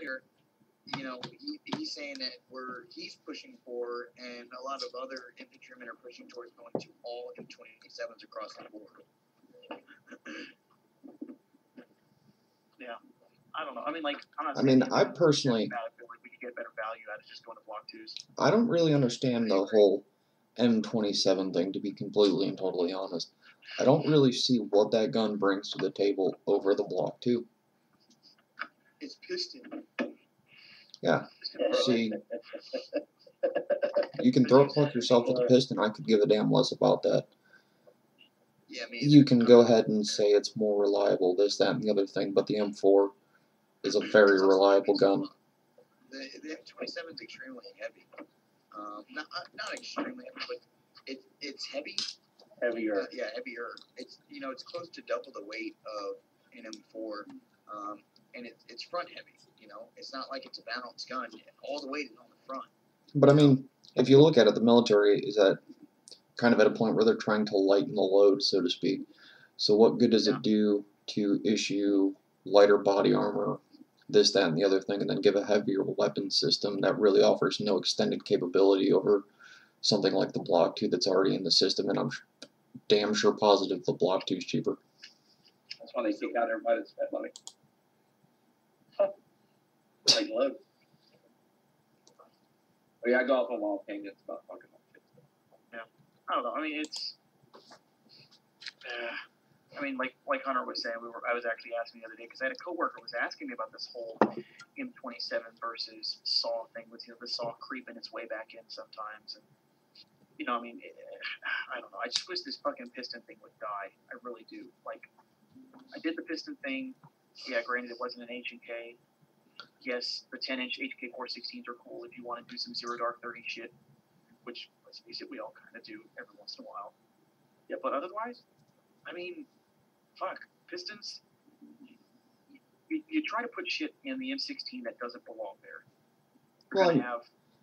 earlier, you know, he's saying that he's pushing for, and a lot of other infantrymen are pushing towards going to all M27s across the board. Yeah, I don't know. I mean, like, I personally, I feel like we could get better value out of just going to Block 2s. I don't really understand the whole M27 thing, to be completely and totally honest. I don't really see what that gun brings to the table over the Block 2. It's piston. Yeah. See, you can throat pluck yourself with a piston. I could give a damn less about that. Yeah, you can go ahead and say it's more reliable, this, that, and the other thing, but the M4 is a very reliable gun. The M27 is extremely heavy. Not extremely heavy, but it's heavy. Heavier. Yeah, heavier. It's it's close to double the weight of an M4, and it's front heavy. It's not like it's a balanced gun. All the weight is on the front. But I mean, if you look at it, the military is kind of at a point where they're trying to lighten the load, so to speak. So what good does it do to issue lighter body armor, this, that, and the other thing, and then give a heavier weapon system that really offers no extended capability over something like the Block 2 that's already in the system? And I'm damn sure positive the Block 2 is cheaper. That's why they kick out everybody that's spent money. Like loads. Oh yeah, I go off on wild tangents about fucking shit. Yeah, I don't know. I mean, it's. Like Hunter was saying, I was actually asking the other day because I had a coworker was asking me about this whole M27 versus SAW thing with the SAW creeping its way back in sometimes, and I don't know. I just wish this fucking piston thing would die. I really do. Like, I did the piston thing. Yeah, granted, it wasn't an H&K. Yes, the 10-inch HK 416s are cool if you want to do some Zero Dark 30 shit, which, let's face it, we all kind of do every once in a while. Yeah, but otherwise, I mean, fuck, pistons, you try to put shit in the M16 that doesn't belong there.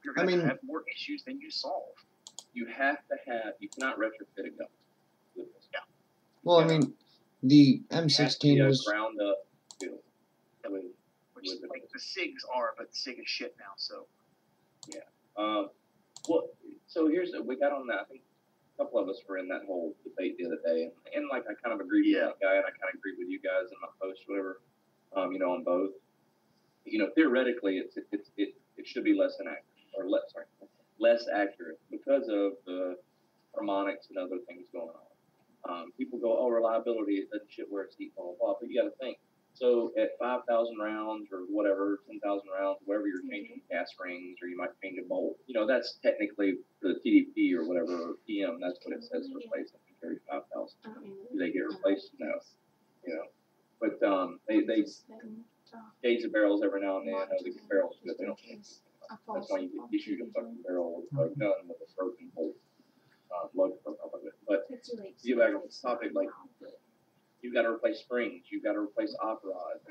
You're going to have more issues than you solve. You cannot retrofit a gun. Yeah. Well, I mean, the M16 was ground up build. Which is like the SIGs are, but SIG is shit now, so. Yeah. Well, so we got on that. I think a couple of us were in that whole debate the other day, and like I kind of agreed with that guy, and I kind of agreed with you guys in my post, whatever. On both. Theoretically, it should be less accurate because of the harmonics and other things going on. People go, oh, reliability, it doesn't shit where it's heat, blah blah blah. But you got to think. So at 5,000 rounds or whatever, 10,000 rounds, wherever you're changing gas rings or you might change a bolt, that's technically the TDP or whatever, or PM, that's what it says to replace it. You carry 5,000. Do they get replaced? No. But they gauge the barrels every now and then. The barrels, they don't change. That's why you shoot a fucking barrel with a gun with a broken bolt lug from up of it. But to get back on this topic, like, you've got to replace springs. You've got to replace op rods.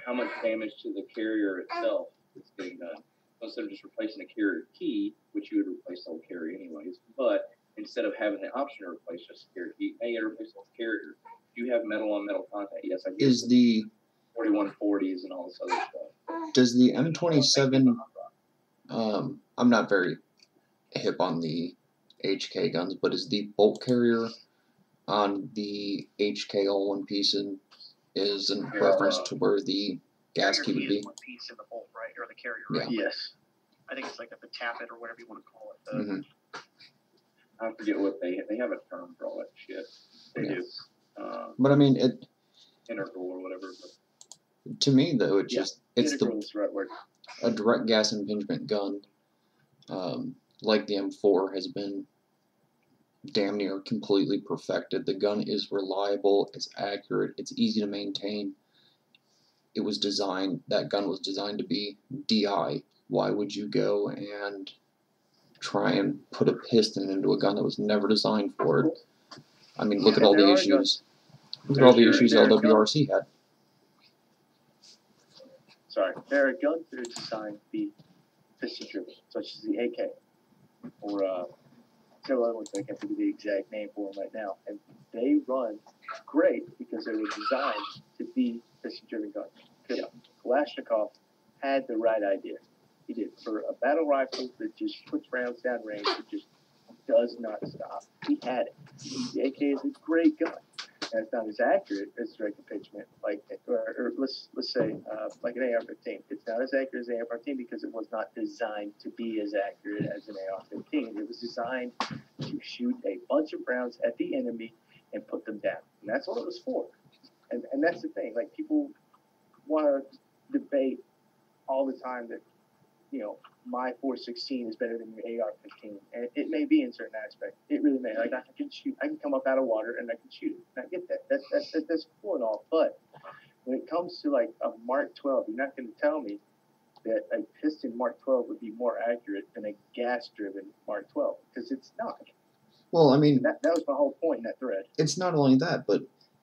How much damage to the carrier itself is getting done. Instead of just replacing a carrier key, which you would replace the whole carrier anyways, but instead of having the option to replace just a carrier key, now you got to replace the whole carrier. Do you have metal on metal contact? Yes, I guess. Is the 4140s and all this other stuff. Does the M27? I'm not very hip on the HK guns, but is the bolt carrier on the HK all one piece and is in reference to where the gas key would be? One piece in the bolt, right, or the carrier, Yeah. right? Yes. I think it's like the tappet or whatever you want to call it. I forget what they have a term for all that shit. They do. But I mean, it integral or whatever. But to me though, it's integral's the right word. A direct gas impingement gun, like the M4 has been damn near completely perfected. The gun is reliable, it's accurate, it's easy to maintain. That gun was designed to be DI. Why would you go and try and put a piston into a gun that was never designed for it? I mean, look at all the issues. Look at all the issues LWRC had. Sorry, there are guns that are designed to be piston driven, such as the AK or several other ones that I can't think of the exact name for them right now, and they run great because they were designed to be piston driven guns. Kalashnikov had the right idea. He did. For a battle rifle that just puts rounds down range, it just does not stop. He had it. The AK is a great gun. And it's not as accurate as direct impingement, like, or let's say like an AR-15. It's not as accurate as an AR-15 because it was not designed to be as accurate as an AR-15. It was designed to shoot a bunch of rounds at the enemy and put them down. And that's what it was for. And that's the thing. Like, people want to debate all the time that, you know, my 416 is better than your AR-15, and it may be in certain aspects. It really may. Like, I can come up out of water and I can shoot it. And I get that. That's cool and all. But when it comes to like a Mark 12, you're not going to tell me that a piston Mark 12 would be more accurate than a gas-driven Mark 12, because it's not. Well, I mean, that was my whole point in that thread. It's not only that, but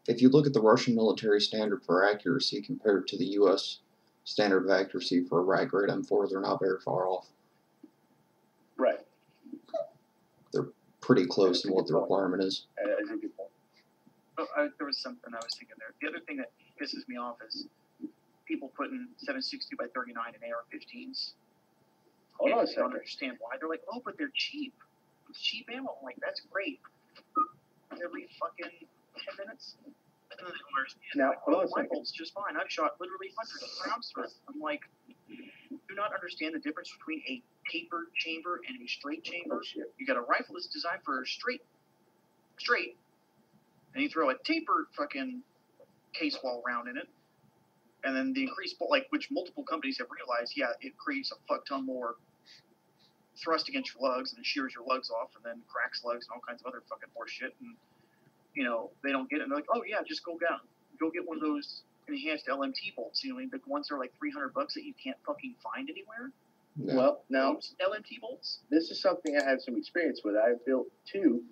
if you look at the Russian military standard for accuracy compared to the U.S. standard of accuracy for a rag-grade M4, they're not very far off. Right. They're pretty close in what the requirement is. That's a good point. Oh, there was something I was thinking there. The other thing that pisses me off is people putting 7.62 by 39 in AR-15s. Hold on a I second. don't understand why. They're like, oh, but they're cheap. It's cheap ammo. I'm like, that's great. Every fucking 10 minutes. And then they don't understand. Now, like, hold on a my second. bolt's just fine. I've shot literally hundreds of rounds through it. I'm like, do not understand the difference between a tapered chamber and a straight chamber. Oh, shit. You got a rifle that's designed for straight, and you throw a tapered fucking case wall round in it, and then the increased, like, which multiple companies have realized, yeah, it creates a fuck ton more thrust against your lugs, and it shears your lugs off, and then cracks lugs and all kinds of other fucking horse shit, and, you know, they don't get it, and they're like, oh yeah, just go get one of those enhanced LMT bolts, you know, the ones that are like $300 that you can't fucking find anywhere. Yeah. Well, now, Those LMT bolts. this is something I have some experience with. I built two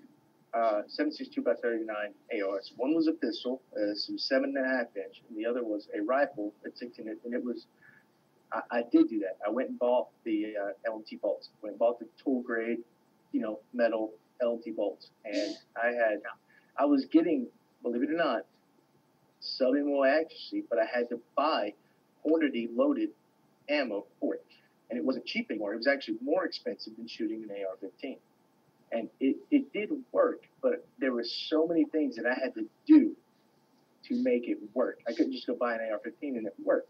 7.62 by 39 ARs. One was a pistol, some 7.5 inch, and the other was a rifle at 16 inch. And it was, I did do that. I went and bought the LMT bolts. Went and bought the tool grade, you know, metal LMT bolts. And I was getting, believe it or not, subminimal accuracy, but I had to buy quantity loaded ammo for it. And it wasn't cheap anymore. It was actually more expensive than shooting an AR-15. And it did work, but there were so many things that I had to do to make it work. I couldn't just go buy an AR-15 and it worked.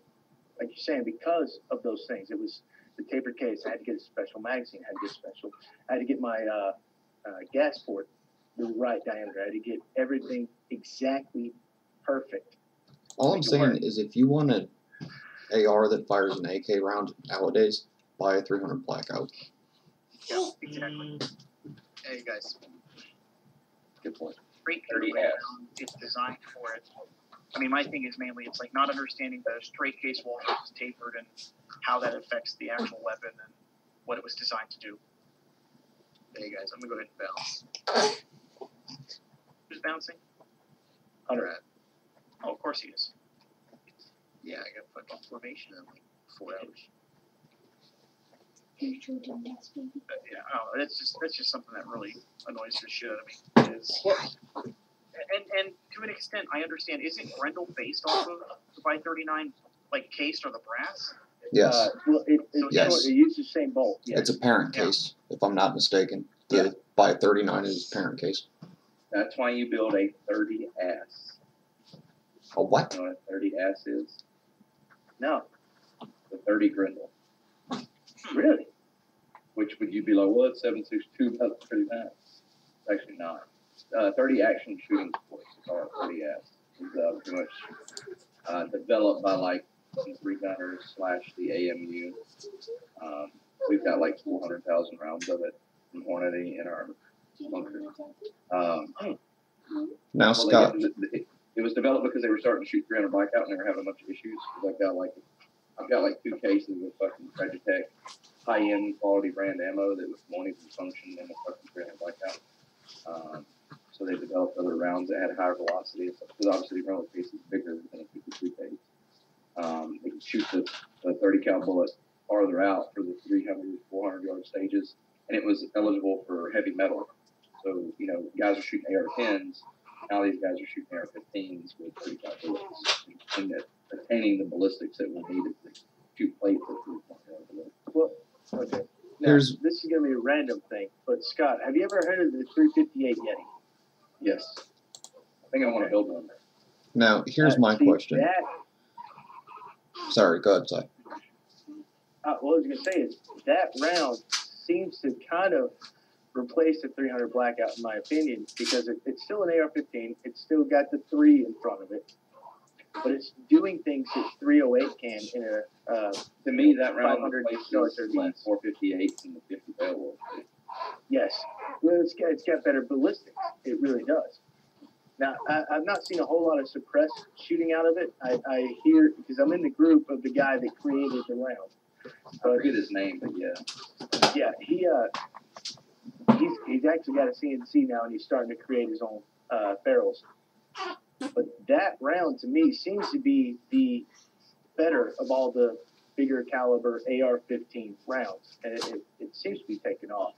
Like you're saying, because of those things. It was the tapered case. I had to get a special magazine. I had to get my gas port the right diameter. I had to get everything exactly perfect. All I'm saying is if you want an AR that fires an AK round nowadays, buy a 300 Blackout. Yeah, exactly. Hey guys, Good point. Straight 30 case S. wall, it's designed for it. I mean, my thing is mainly it's like not understanding the straight case wall versus tapered and how that affects the actual weapon and what it was designed to do. hey guys, I'm gonna go ahead and bounce. Who's bouncing? Hunter. Oh, of course he is. Yeah, I got fucking formation in like 4 hours. Yeah, oh, that's just something that really annoys the shit out of me. Is and to an extent, I understand. Isn't Grendel based off of the by 39 like case or the brass? Yes. Well, Yes. it uses the same bolt. Yes. It's a parent Yeah. case, if I'm not mistaken. The by 39 is parent case. That's why you build a 30S. A what? You know what a 30S is? No. The 30 Grendel. Really? Which would you be like, well, it's 7.62, that's pretty nice. It's actually not. 30 Action Shooting Sports, or 30S, is pretty much developed by like some 3-gunners / the AMU. We've got like 400,000 rounds of it from Hornady in our bunker. Now, Scott, It was developed because they were starting to shoot 300 Blackout and they were having a bunch of issues. I've got like 2 cases of fucking Tragitech high-end quality brand ammo that won't even function in a fucking 300 Blackout. So they developed other rounds that had higher velocity and stuff. Because obviously the rental case is bigger than a 52 case. They could shoot the 30 cal bullet farther out for the 300, 400 yard stages, and it was eligible for heavy metal. So, you know, guys are shooting AR-10s. Now these guys are shooting AR-15s with 30 cal bullets and attaining the ballistics that were needed to shoot plates at 3.0. Well, okay. Now, Here's- this is going to be a random thing, but Scott, have you ever heard of the 358 Yeti? Yes. I think I want to build one. Now, here's my See, question. That, Sorry, go ahead, Si. what I was going to say is that round seems to kind of replace the 300 Blackout, in my opinion, because it's still an AR-15. It's still got the 3 in front of it, but it's doing things that 308 can in a To me, that round 500 replaces yards the or less. 458s and the 50 Beowulf. Yes. Well, it's got better ballistics. It really does. Now, I've not seen a whole lot of suppressed shooting out of it. I hear, because I'm in the group of the guy that created the round. I forget his name, but yeah. Yeah, he's actually got a CNC now, and he's starting to create his own barrels. But that round, to me, seems to be the better of all the bigger caliber AR-15 rounds, and it seems to be taking off.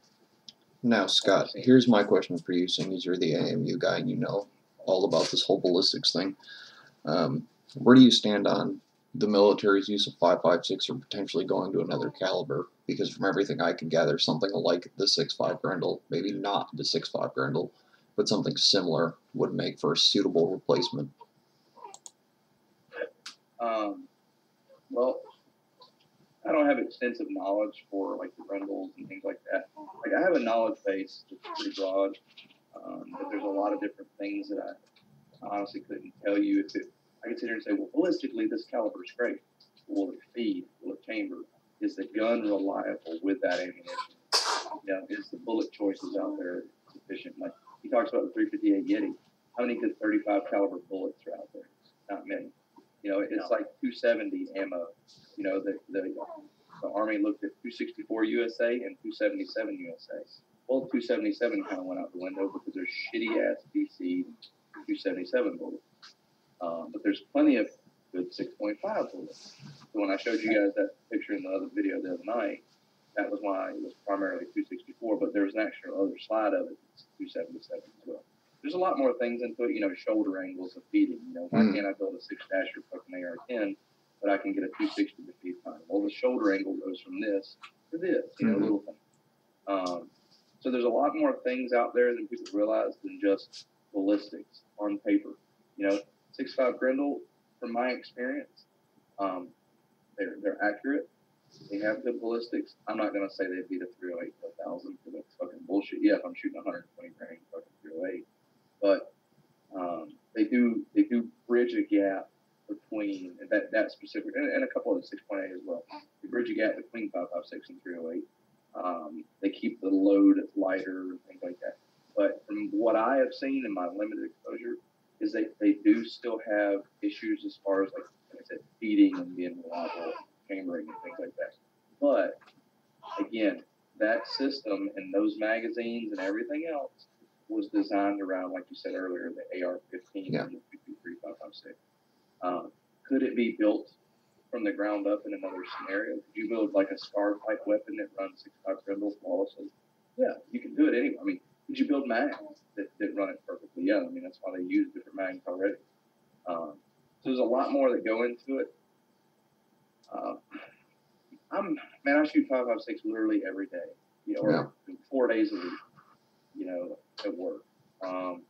Now, Scott, here's my question for you, seeing as you're the AMU guy and you know all about this whole ballistics thing. Where do you stand on the military's use of 5.56 or potentially going to another caliber? Because from everything I can gather, something like the 6.5 Grendel, maybe not the 6.5 Grendel, but something similar would make for a suitable replacement. Well, I don't have extensive knowledge for like the Grendels and things like that. Like I have a knowledge base that's pretty broad, but there's a lot of different things that I honestly couldn't tell you. I could sit here and say, well, ballistically, this caliber is great. Will it feed? Will it chamber? Is the gun reliable with that ammunition? You know, is the bullet choices out there sufficient? Like he talks about the 358 Yeti. How many good 35 caliber bullets are out there? Not many. You know, it's like 270 ammo. You know, the Army looked at 264 USA and 277 USA. Well, 277 kind of went out the window because there's shitty ass DC 277 bullets. But there's plenty of good 6.5 bullets. So when I showed you guys that picture in the other video the other night, that was why it was primarily 264, but there was an actual other slide of it, it's 277 as well. There's a lot more things into it, you know, shoulder angles of feeding. You know, why can't I build a 6-dasher fucking AR-10, but I can get a 260 to feed time? Well, the shoulder angle goes from this to this, you know, little thing. So there's a lot more things out there than people realize than just ballistics on paper. You know, 6.5 Grendel, from my experience, they're accurate. They have good ballistics. I'm not going to say they'd beat a 308 to 1,000 because that's fucking bullshit. Yeah, if I'm shooting 120 grain, fucking 308. But they do bridge a gap between that specific, and a couple of the 6.8 as well. They bridge a gap between 5.56 and 308. They keep the load lighter and things like that. But from what I have seen in my limited exposure, is they do still have issues as far as like I said, feeding and being reliable, chambering and things like that. But again, that system and those magazines and everything else was designed around, like you said earlier, the AR-15 and the 223-5.56. Could it be built from the ground up in another scenario? Could you build like a SCAR type weapon that runs 6.5 Grendel flawlessly? Yeah, you can do it anyway. I mean, could you build mags that run it perfectly? Yeah, I mean, that's why they use different mags already. So there's a lot more that go into it. I shoot 5.56 literally every day, you know, or 4 days a week, you know, at work. I'm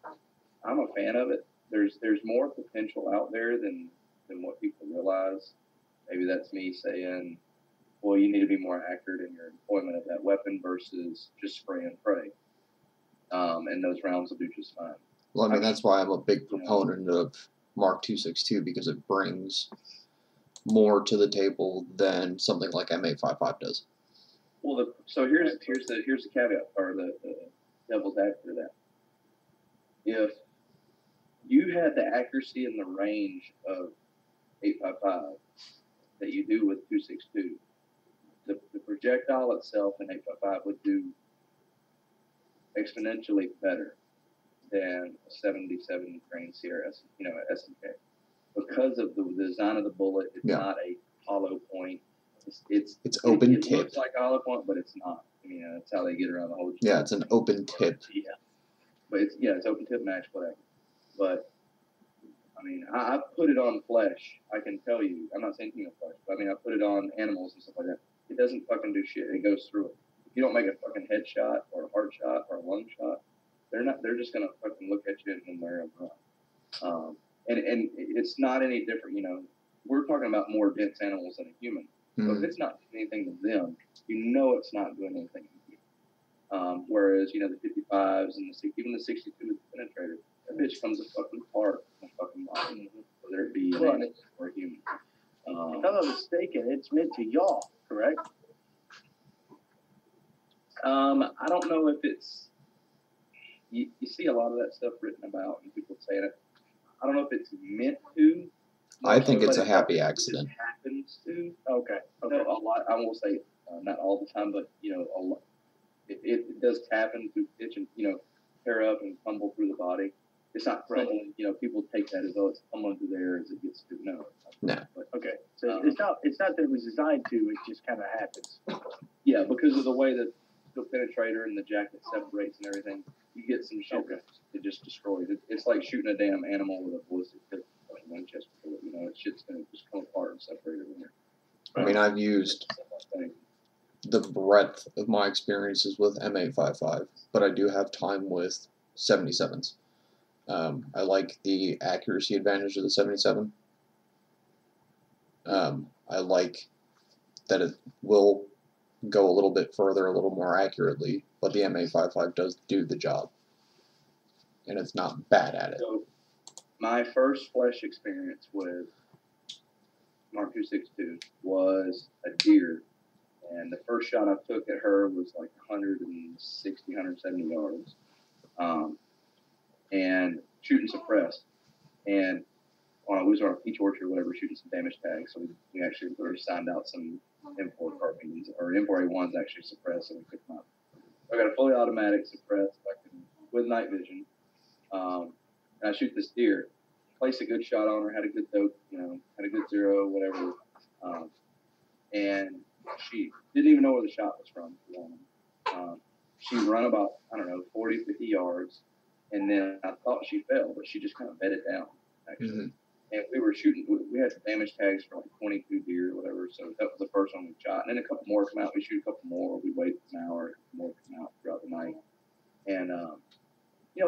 a fan of it. There's more potential out there than what people realize. Maybe that's me saying, well, you need to be more accurate in your employment of that weapon versus just spray and pray. And those rounds will do just fine. Well, I mean, that's why I'm a big proponent of Mark 262, because it brings more to the table than something like M855 does. Well, so here's the caveat, or the devil's advocate to that. If you had the accuracy and the range of 855 that you do with 262, the projectile itself in 855 would do exponentially better than a 77 grain CRS, you know, SMK, because of the design of the bullet. It's not a hollow point. It's open tip. It looks like a hollow point, but it's not. I mean, that's how they get around the whole. Yeah, it's an open tip. Yeah, but it's open tip match, whatever. But I mean, I put it on flesh. I can tell you. I'm not saying human flesh, but I mean, I put it on animals and stuff like that. It doesn't fucking do shit. It goes through it. If you don't make a fucking head shot or a heart shot or a lung shot, they're just gonna fucking look at you and wear them run. And it's not any different. You know, we're talking about more dense animals than a human. So if it's not doing anything to them, you know it's not doing anything to you. Whereas, you know, the 55s and even the 62 with the penetrator, that bitch comes apart in a fucking body, whether it be an animal or a human. If I'm not mistaken, it's meant to yaw, correct? I don't know if it's, you see a lot of that stuff written about and people saying it. I don't know if it's meant to. I think it's a happy accident. It happens to. Okay. You know, a lot. I won't say not all the time, but you know, a lot. It does happen to pitch and tear up and tumble through the body. It's not tumbling. You know, people take that as it's tumbling through the air as it gets to no. No. Okay. So it's not that it was designed to. It just kind of happens. Yeah, because of the way that the penetrator and the jacket separates and everything, you get some shit that just destroys it. It's like shooting a damn animal with a ballistic tip. Winchester, you know, shit's gonna just come apart and separate everywhere. I mean, I've used the breadth of my experiences with M855, but I do have time with 77s. I like the accuracy advantage of the 77. I like that it will go a little bit further, a little more accurately, but the M855 does do the job, and it's not bad at it. So, my first flesh experience with Mark 262 was a deer, and the first shot I took at her was like 160, 170 yards, and shooting suppressed, and we was on a peach orchard or whatever, shooting some damage tags, so we actually signed out some import carbines, or import A1s actually suppressed, and we picked them up. I got a fully automatic suppressed with night vision. And I shoot this deer, placed a good shot on her, had a good dope, had a good zero, whatever. And she didn't even know where the shot was from. She run about, 40, 50 yards. And then I thought she fell, but she just kind of bedded down, actually. Mm-hmm. And we were shooting, we had damage tags for like 22 deer or whatever. So that was the first one we shot. And then a couple more come out. We shoot a couple more. We wait an hour, more come out throughout the night. And,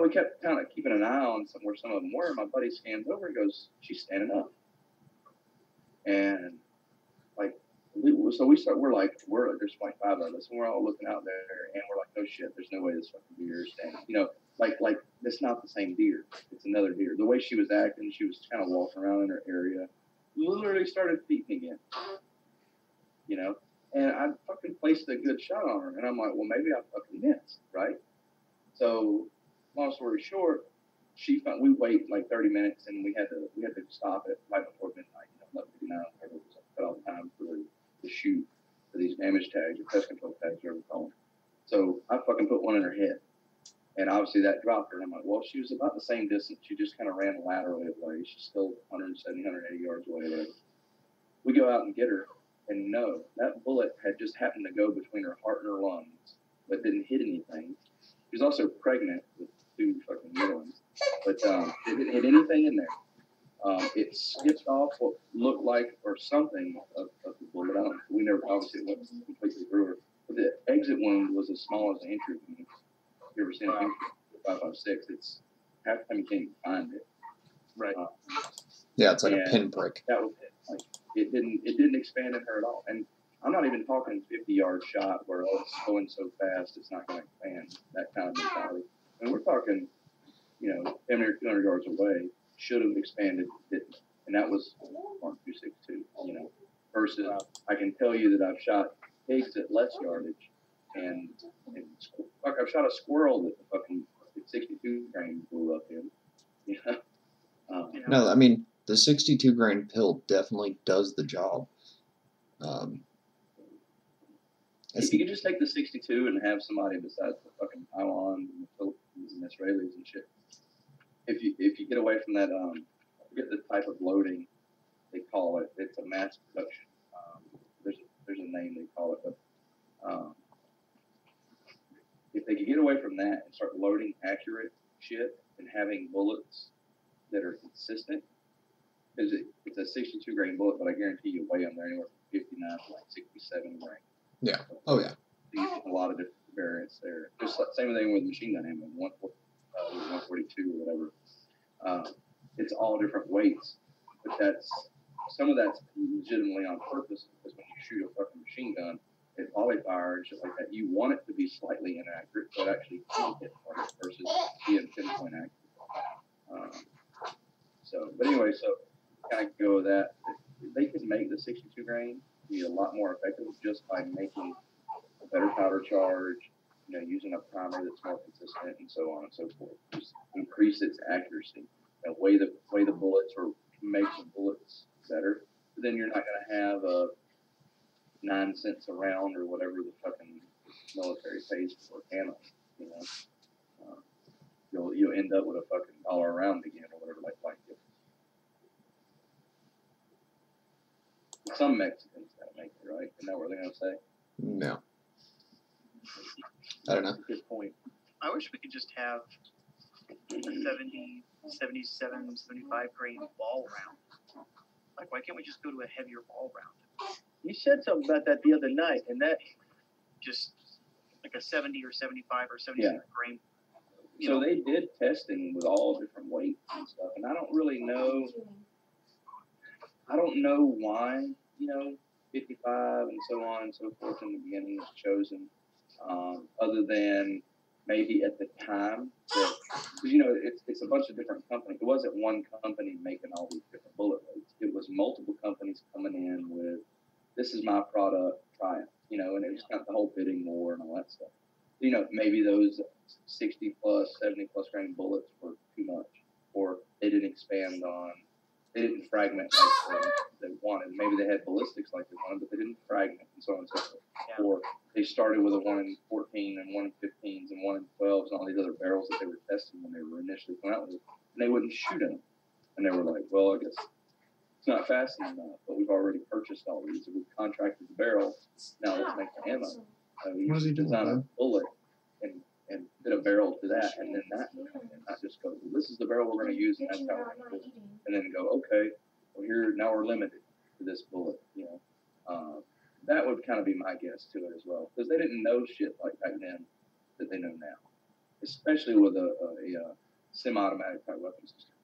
we kept kind of keeping an eye on where some of them were. My buddy scans over and goes, she's standing up. And we're like, there's like 5 of us, and we're all looking out there, and we're like, oh shit, there's no way this fucking deer is standing. Like it's not the same deer. It's another deer. The way she was acting, she was kind of walking around in her area, literally started feeding again. And I fucking placed a good shot on her, and I'm like, well, maybe I fucking missed, right? So, long story short, we wait like 30 minutes, and we had to stop it right before midnight. 11:59, whatever it was, cut off time for the shoot for these damage tags or pest control tags, whatever we call them. So I fucking put one in her head, and obviously that dropped her. And I'm like, well, she was about the same distance. She just kind of ran laterally away. She's still 170, 180 yards away. Whatever. We go out and get her, and no, that bullet had just happened to go between her heart and her lungs, but didn't hit anything. She was also pregnant with 2 fucking little ones, but it didn't hit anything in there. It skipped off what looked like or something of the bullet. We never obviously went completely through her. But the exit wound was as small as an entry wound. If you ever seen an entry 5.56, it's half the time you can't even find it. Right. Yeah, it's like a pinprick. That was it. Like it didn't expand in her at all. And I'm not even talking 50-yard shot where it's going so fast it's not going to expand. That kind of mentality. And we're talking, 10 or 200 yards away. Should have expanded, didn't. And that was Mark 262, versus I can tell you that I've shot pigs at less yardage, and like I've shot a squirrel that the fucking 62 grain blew up in. No, I mean, the 62 grain pill definitely does the job. If you could just take the 62 and have somebody besides the fucking Taiwan and the Philippines and Israelis and shit. If you get away from that, I forget the type of loading they call it. It's a mass production. There's a name they call it, but if they could get away from that and start loading accurate shit and having bullets that are consistent, it's a 62 grain bullet, but I guarantee you weigh them there anywhere from 59 to like 67 grain. Yeah. Oh yeah. You get a lot of different variants there. Just like same thing with machine gun ammo, 142 or whatever. It's all different weights, but some of that's legitimately on purpose, because when you shoot a fucking machine gun, it's volley fire and shit like that. You want it to be slightly inaccurate, so it actually can hit target versus being pinpoint accurate. But anyway, so kind of go with that. They could make the 62 grain be a lot more effective just by making a better powder charge, using a primer that's more consistent, and so on and so forth. Just increase its accuracy, weigh the bullets or make the bullets better. But then you're not going to have a 9 cents a round or whatever the fucking military pays for ammo. You'll end up with a fucking $1 a round again or whatever like it. Some Mexicans gotta make it, right? Isn't that what they're gonna say? No. I don't know. Good point. I wish we could just have a 70, 77, 75 grain ball round. Like, why can't we just go to a heavier ball round? You said something about that the other night, and that Just like a 70 or 75 or 77 grain. So they did testing with all different weights and stuff, and I don't really know. I don't know why, 55 and so on and so forth in the beginning was chosen, other than maybe at the time that, because it's a bunch of different companies. It wasn't one company making all these different bullet weights. It was multiple companies coming in with, this is my product, try it, and it was kind of the whole bidding war and all that stuff. Maybe those 60 plus, 70 plus grain bullets were too much, or they didn't they didn't fragment like they wanted. Maybe they had ballistics like they wanted, but they didn't fragment, and so on and so forth. Yeah. Or they started with a 1 in 14 and 1 in 15s and 1 in 12s and all these other barrels that they were testing when they were initially coming out with it, and they wouldn't shoot them. And they were like, well, I guess it's not fast enough, but we've already purchased all these, and we've contracted the barrel. Now let's make the ammo. We design a bullet and fit a barrel to that, and then that, and not just go, well, this is the barrel we're going to use, and that's how we're going to do it. And then go, okay, well, now we're limited to this bullet, That would kind of be my guess to it as well, because they didn't know shit like back then that they know now, especially with a semi-automatic type weapon system.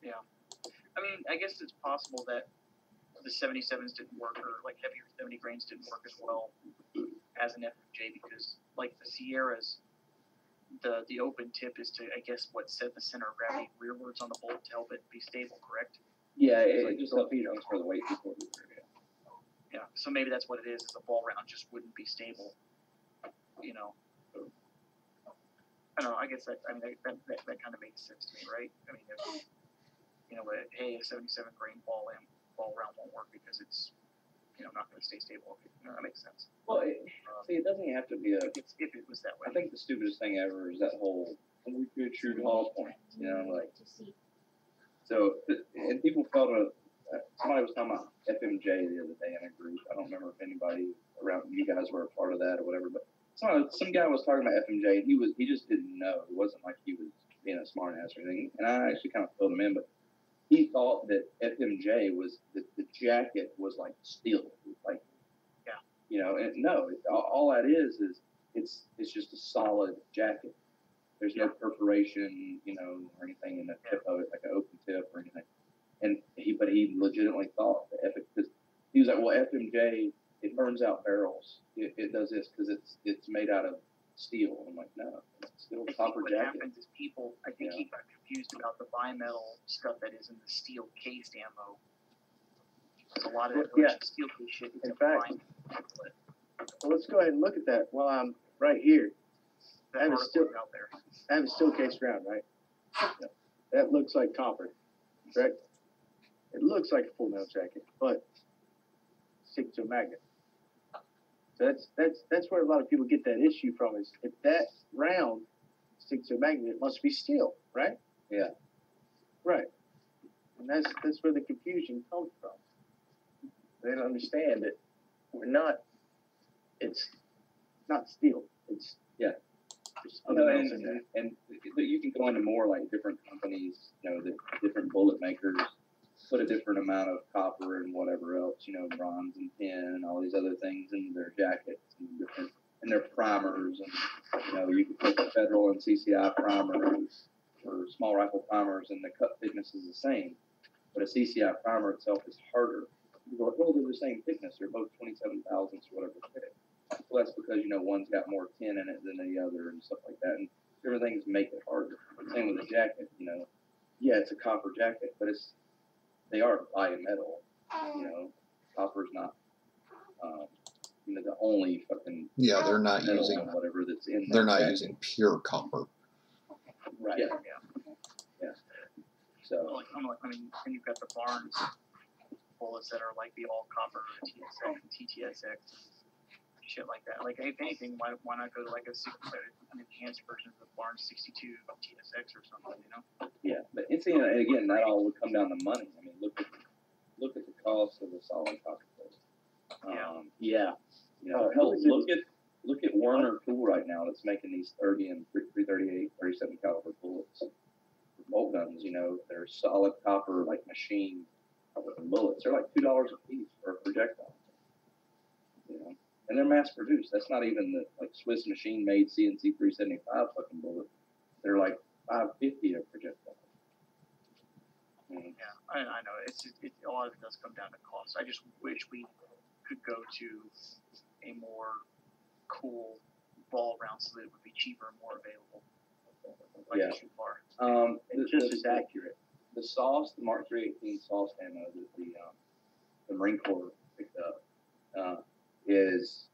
Yeah. I mean, I guess it's possible that the 77s didn't work, or like heavier 70 grains didn't work as well as an FMJ, because like the Sierras, the open tip is to, I guess, set the center of gravity rearwards on the bullet to help it be stable, correct? Yeah, it just helps you transfer the weight before you do it. Yeah, so maybe that's what it is the ball round just wouldn't be stable, I don't know, I guess that kind of makes sense to me, right? I mean, if, hey, a 77 grain ball round won't work because it's, not going to stay stable. Okay, that makes sense. Well, it doesn't have to be if it was that way. I think the stupidest thing ever is that whole, we could shoot all points, So, and people felt somebody was talking about FMJ the other day in a group. I don't remember if anybody around you guys were a part of that or whatever, but some guy was talking about FMJ, and he just didn't know. It wasn't like he was being a smart ass or anything. And I actually kind of filled him in, but he thought that FMJ was the jacket was like steel, like, and no, all that is it's just a solid jacket. There's no perforation, or anything in the tip of it, like an open tip or anything. And he legitimately thought that because he was like, well, FMJ, it burns out barrels. It does this because it's made out of steel. I'm like, no, it's still copper jacket. What happens is people, I think he got confused about the bimetal stuff that is in the steel cased ammo. A lot of that steel case shit is in fact. Well, let's go ahead and look at that while I'm right here. I have a steel case round, right? Yeah. That looks like copper, correct? It looks like a full metal jacket, but stick to a magnet. So that's where a lot of people get that issue from, is if that round sticks to a magnet, it must be steel, right? Yeah. Right. And that's where the confusion comes from. They don't understand that it's not steel. It's You know, and but you can go into more like different companies, you know, the different bullet makers put a different amount of copper and whatever else, you know, bronze and tin and all these other things in their jackets and different and their primers, and you know, you can put the Federal and CCI primers or small rifle primers, and the cut thickness is the same, but a CCI primer itself is harder. You're like, well, they're the same thickness. They're both 27 thousandths or whatever thick. Well, that's because, you know, one's got more tin in it than the other and stuff like that. And different things make it harder. Same with a jacket, you know. Yeah, it's a copper jacket, but they are bimetal. You know, copper's not, you know, the only fucking Yeah, they're not metal using. or whatever that's in They're that not jacket. using pure copper. Right. Yeah. So. Like, I mean, and you've got the Barnes bullets that are like the all copper TSX, TTSX, shit like that. Like, if anything, why not go to like an enhanced version of the Barnes 62 TSX or something, you know? Yeah, but it's, you know, and again, that all would come down to money. I mean, look at the cost of the solid copper bullet. Yeah. You know, hell, look at Werner Tool right now that's making these 30 and 338, 37 caliber bullets. Bolt guns, you know, they're solid copper, like machine bullets. They're like $2 a piece for a projectile. You know, and they're mass produced. That's not even the like Swiss machine made CNC 375 fucking bullet. They're like $550 a projectile. Yeah, I know. A lot of it does come down to cost. I just wish we could go to a more cool ball round so that it would be cheaper and more available. Like Yeah. too far. It's just as accurate. The sauce, the Mark 318 sauce ammo that the Marine Corps picked up is,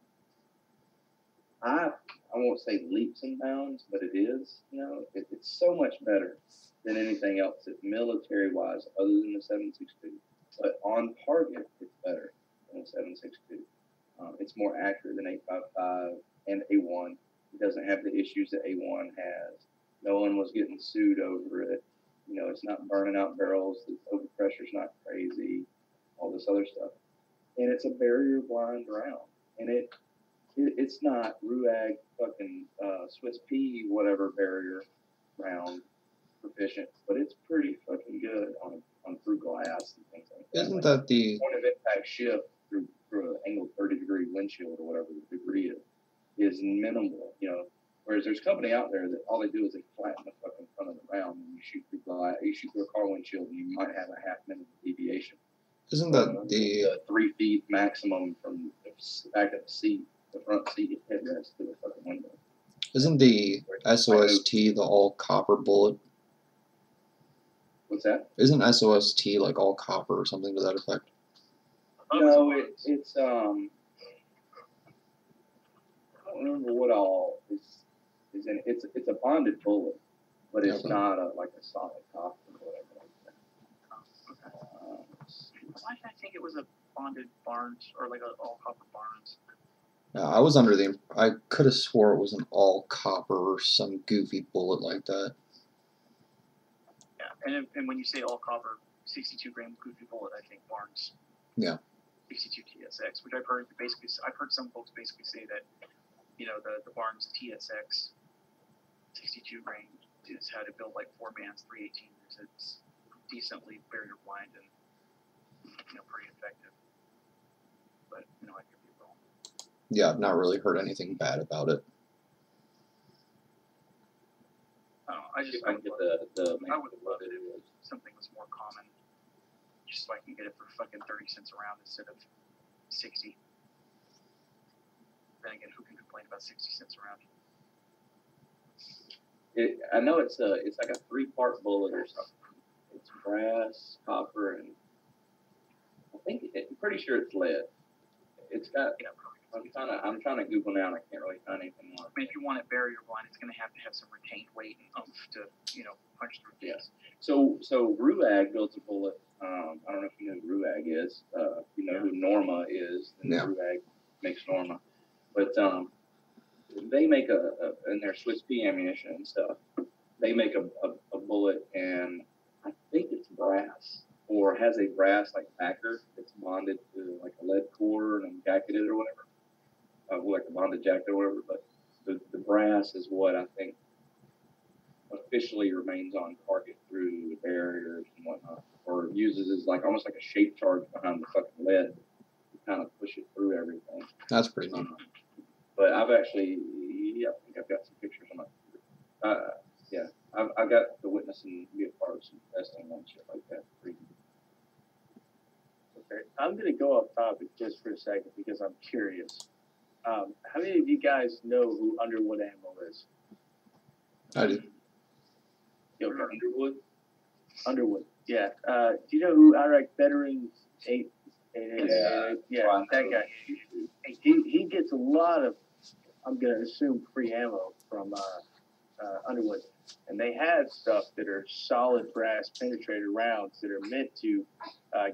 I won't say leaps and bounds, but it is, you know, it's so much better than anything else that military-wise other than the 7.62. But on target, it's better than the 7.62. It's more accurate than 8.55 and A1. It doesn't have the issues that A1 has. No one was getting sued over it. You know, it's not burning out barrels. The overpressure's not crazy. All this other stuff. And it's a barrier blind round. And it's not RUAG fucking Swiss P whatever barrier round proficient, but it's pretty fucking good on through glass and things like that. Isn't that the point of impact shift through an angled 30-degree windshield or whatever the degree is minimal, you know. Whereas there's a company out there that all they do is they flatten the fucking front of the round and you shoot through glass, you shoot through a car windshield and you might have a half minute deviation. Isn't that the 3 feet maximum from the back of the seat, the front seat headrest to the fucking window? Isn't the SOST the all copper bullet? What's that? Isn't SOST like all copper or something to that effect? No, it's I don't remember what all is in. It's a bonded bullet, but it's Okay. not like a solid copper or whatever like that. Why did I think it was a bonded Barnes or like an all copper Barnes? I was under the. I could have swore it was an all copper or some goofy bullet like that. Yeah, and when you say all copper, 62 gram goofy bullet, I think Barnes. Yeah. 62 TSX, which I've heard some folks basically say that, you know, the Barnes TSX 62 grain is how to build like 4 bands 318. It's decently barrier blind and, you know, pretty effective. But, you know, I could be wrong. Yeah, I've not really heard anything bad about it. I don't know. I just I can get I would love it if something was more common, just so I can get it for fucking 30 cents a round instead of 60. Then again, who can complain about 60 cents a round? I know it's like a 3-part bullet or something. It's brass, copper, and I'm pretty sure it's lead. It's got. You know, I'm trying to Google now, and I can't really find anything more. I mean, if you want it barrier blind, it's going to have some retained weight and oomph to, you know, punch through. Yes. So RUAG builds a bullet. I don't know if you know who RUAG is. You know who Norma is, then Yeah. RUAG makes Norma. But they make in their Swiss P ammunition and stuff, they make a bullet, and I think it's brass, or has a brass like backer that's bonded to like a lead core and jacketed or whatever, like a bonded jacket or whatever. But the brass is what I think officially remains on target through the barriers and whatnot, or uses as like almost like a shape charge behind the fucking lead to kind of push it through everything. That's pretty neat. But I've actually, I think I've got some pictures on my yeah, I got to witness and be a part of some testing and shit like that. Okay, I'm going to go off topic just for a second because I'm curious. How many of you guys know who Underwood Ammo is? I do. Underwood? Underwood, yeah. Do you know who Iraq Veterans 8? Yeah, that guy. He gets a lot of, I'm going to assume, free ammo from Underwood. And they have stuff that are solid brass penetrator rounds that are meant to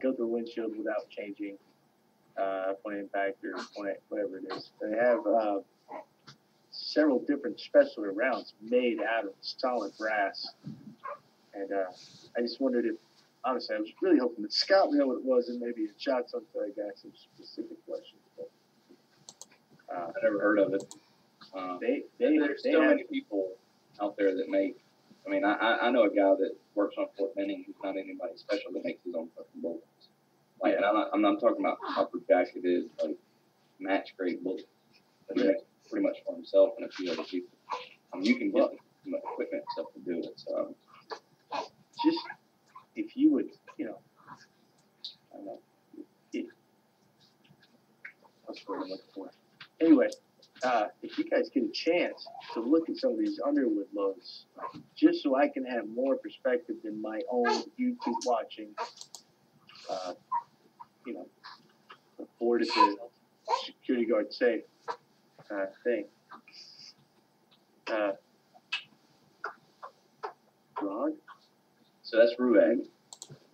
go through a windshield without changing point impact or whatever it is. They have several different specialty rounds made out of solid brass. And I just wondered if, honestly, I was really hoping that Scott would know what it was and maybe it shot some so I got some specific questions. But, I never heard of it. There's so many people out there that make. I mean, I know a guy that works on Fort Benning who's not anybody special that makes his own fucking bullets. Like, and I'm not talking about copper jacketed, like match grade bullets. But he makes pretty much for himself and a few other people. I mean, you can get some equipment and stuff to do it. So just if you would, I don't know. That's what I'm looking for. Anyway, if you guys get a chance to look at some of these Underwood loads, just so I can have more perspective than my own YouTube watching, board at the security guard safe thing. Rod? So that's Ruag.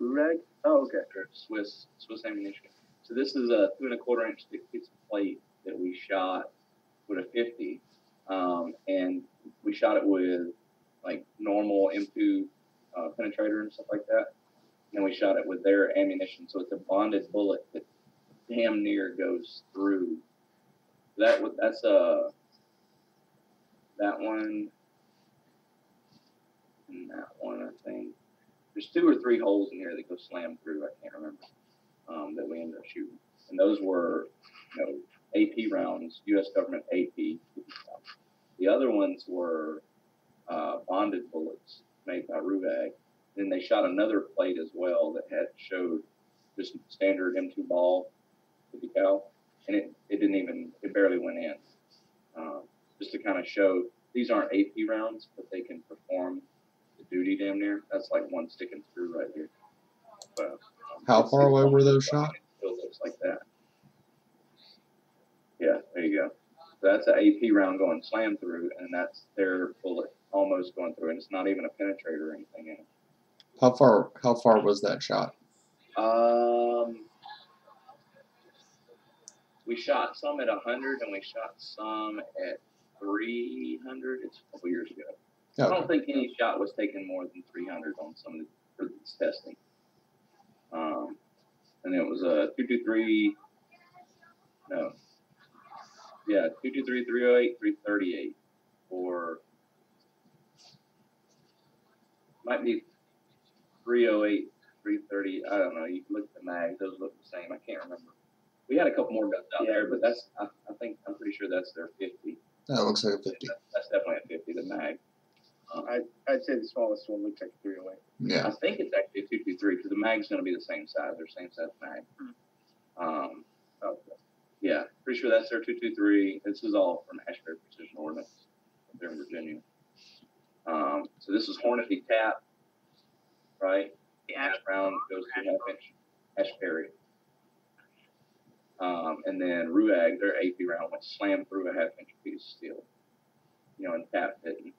Ruag? Oh, okay. Swiss ammunition. So this is a 2 1/4 inch thick piece of plate that we shot with a 50, and we shot it with like normal M2 penetrator and stuff like that. And we shot it with their ammunition, so it's a bonded bullet that damn near goes through. That's that one and that one, I think. There's 2 or 3 holes in here that go slam through. I can't remember that we ended up shooting, and those were AP rounds, U.S. government AP. The other ones were bonded bullets made by Ruag. Then they shot another plate as well that showed just standard M2 ball 50 cal, and it barely went in. Just to kind of show these aren't AP rounds, but they can perform the duty damn near. That's like one sticking through right here. So, how far away were those shot? It still looks like that. Yeah, there you go. So that's an AP round going slam through, and that's their bullet almost going through, and it's not even a penetrator or anything in it. How far was that shot? We shot some at 100, and we shot some at 300. It's a couple years ago. Okay. I don't think any shot was taken more than 300 on some of for this testing. And it was a 223. No. Yeah, 223, 308, 338, or might be 308, 330. I don't know. You can look at the mag; those look the same. I can't remember. We had a couple more guns out there, but that's I'm pretty sure that's their 50. That looks like a 50. That's definitely a 50. The mag. I'd say the smallest one looks like a 308. Yeah. I think it's actually a 223 because the mag's going to be the same size. They're same size mag. Yeah, pretty sure that's their 223. This is all from Ashbury Precision Ordnance up there in Virginia. So this is Hornady Tap, right? The ash round goes to 1/2 inch Ashbury. And then Ruag, their AP round went slam through a 1/2 inch piece of steel, and tap hitting.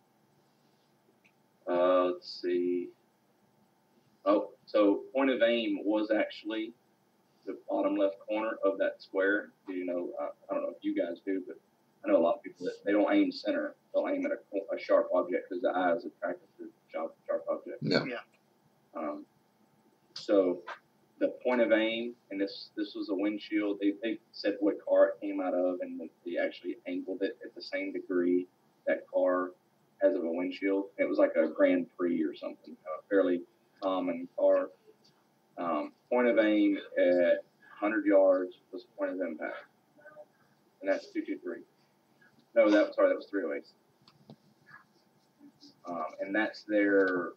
Let's see. Oh, so point of aim was actually the bottom left corner of that square. I don't know if you guys do, but I know a lot of people that they don't aim center. They'll aim at a sharp object because the eye is attracted to sharp object. Yeah. So the point of aim, and this was a windshield. They said what car it came out of, and they actually angled it at the same degree that car has of a windshield. It was like a Grand Prix or something, a fairly common car. Point of aim at 100 yards was point of impact, and that's 223. No, that was 308. And that's their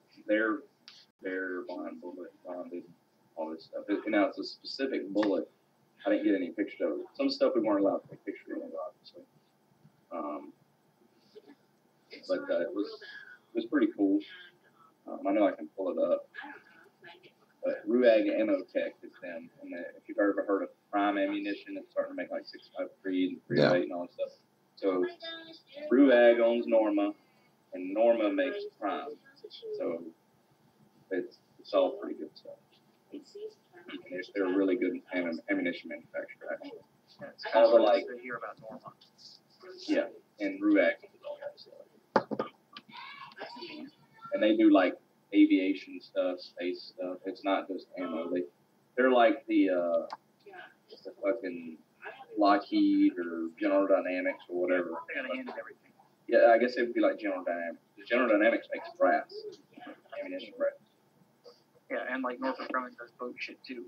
blind bullet, bonded, all this stuff. Now it's a specific bullet. I didn't get any pictures of it. Some stuff we weren't allowed to take pictures of, obviously. But it was pretty cool. I know I can pull it up. But Ruag Ammo Tech is them. And if you've ever heard of Prime Ammunition, it's starting to make like 653 and 308 and all that stuff. So Ruag owns Norma, and Norma makes Prime. So it's all pretty good stuff. And they're a really good ammunition manufacturer, actually. Yeah, it's kind of like to hear about Norma. Yeah, and Ruag owns all that stuff. And they do like aviation stuff, space stuff. It's not just ammo. They're like the fucking Lockheed or General Dynamics or whatever. They got a hand in everything. Yeah, I guess it would be like General Dynamics. General Dynamics makes brass, ammunition brass. Yeah, and like Northrop Grumman does boat shit too.